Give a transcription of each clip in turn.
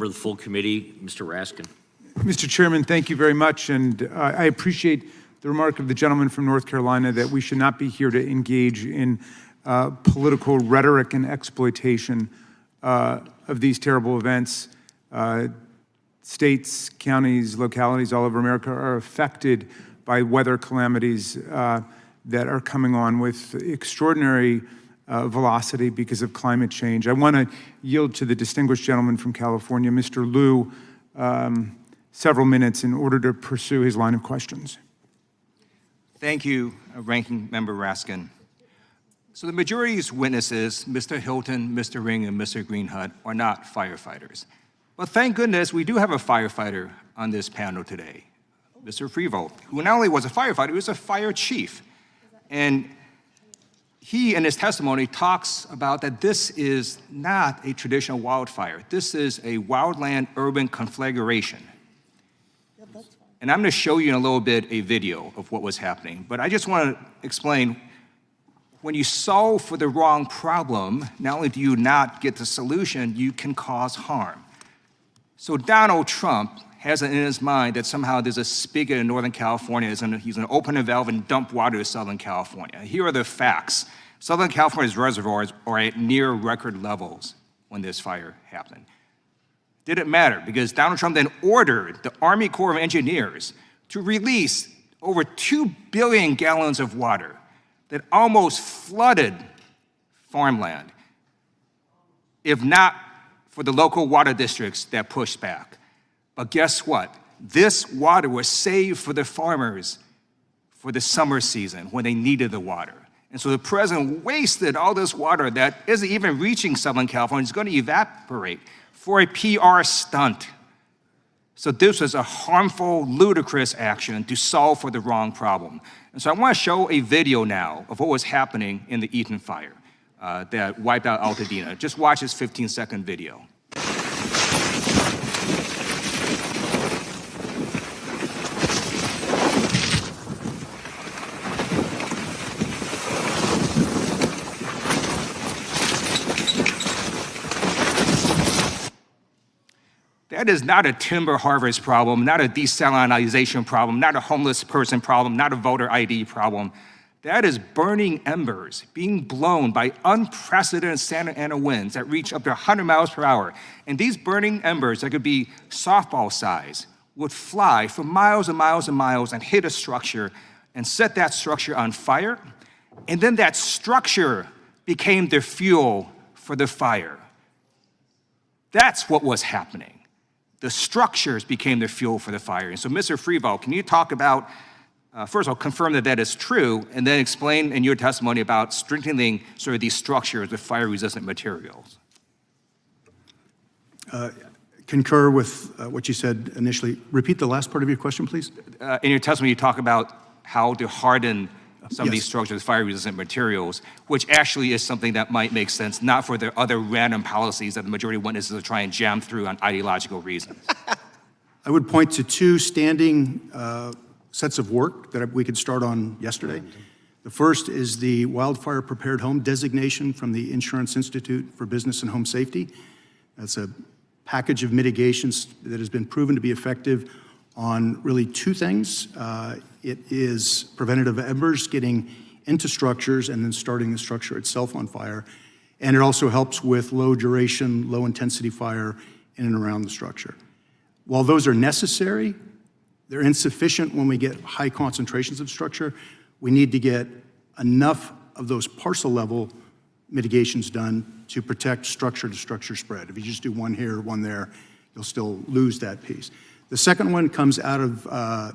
For the full committee, Mr. Raskin. Mr. Chairman, thank you very much, and I appreciate the remark of the gentleman from North Carolina that we should not be here to engage in political rhetoric and exploitation of these terrible events. States, counties, localities all over America are affected by weather calamities that are coming on with extraordinary velocity because of climate change. I want to yield to the distinguished gentleman from California, Mr. Lieu, several minutes in order to pursue his line of questions. Thank you, Ranking Member Raskin. So the majority's witnesses, Mr. Hilton, Mr. Ring, and Mr. Greenhut, are not firefighters. But thank goodness we do have a firefighter on this panel today, Mr. Frevolt, who not only was a firefighter, he was a fire chief. And he, in his testimony, talks about that this is not a traditional wildfire. This is a wildland-urban conflagration. And I'm going to show you in a little bit a video of what was happening. But I just want to explain, when you solve for the wrong problem, not only do you not get the solution, you can cause harm. So Donald Trump has it in his mind that somehow there's a spigot in Northern California, he's going to open a valve and dump water to Southern California. Here are the facts. Southern California's reservoirs are at near record levels when this fire happened. Didn't matter, because Donald Trump then ordered the Army Corps of Engineers to release over 2 billion gallons of water that almost flooded farmland, if not for the local water districts that pushed back. But guess what? This water was saved for the farmers for the summer season when they needed the water. And so the president wasted all this water that isn't even reaching Southern California. It's going to evaporate for a PR stunt. So this was a harmful, ludicrous action to solve for the wrong problem. And so I want to show a video now of what was happening in the Eaton fire that wiped out Altadena. Just watch this 15-second video. That is not a timber harvest problem, not a desalinization problem, not a homeless person problem, not a voter ID problem. That is burning embers being blown by unprecedented Santa Ana winds that reach up to 100 miles per hour. And these burning embers that could be softball size would fly for miles and miles and miles and hit a structure and set that structure on fire. And then that structure became the fuel for the fire. That's what was happening. The structures became the fuel for the fire. And so, Mr. Frevolt, can you talk about, first of all, confirm that that is true, and then explain in your testimony about strengthening sort of these structures with fire-resistant materials? Concur with what you said initially. Repeat the last part of your question, please. In your testimony, you talk about how to harden some of Yes. these structures with fire-resistant materials, which actually is something that might make sense, not for the other random policies that the majority of witnesses are trying to jam through on ideological reasons. I would point to two standing sets of work that we could start on yesterday. The first is the Wildfire Prepared Home designation from the Insurance Institute for Business and Home Safety. That's a package of mitigations that has been proven to be effective on really two things. It is preventative embers getting into structures and then starting the structure itself on fire. And it also helps with low duration, low intensity fire in and around the structure. While those are necessary, they're insufficient when we get high concentrations of structure. We need to get enough of those parcel level mitigations done to protect structure to structure spread. If you just do one here, one there, you'll still lose that piece. The second one comes out of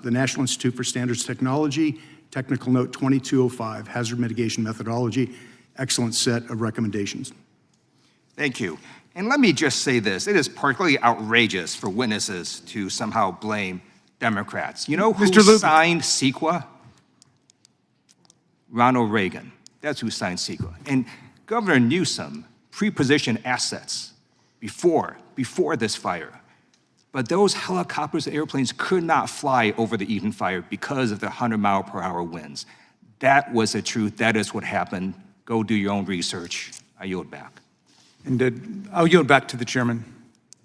the National Institute for Standards Technology, Technical Note 2205, Hazard Mitigation Methodology. Excellent set of recommendations. Thank you. And let me just say this. It is particularly outrageous for witnesses to somehow blame Democrats. You know who signed CEQA? Ronald Reagan. That's who signed CEQA. And Governor Newsom pre-positioned assets before this fire. But those helicopters and airplanes could not fly over the Eaton fire because of the 100-mile-per-hour winds. That was the truth. That is what happened. Go do your own research. I yield back. And I'll yield back to the chairman.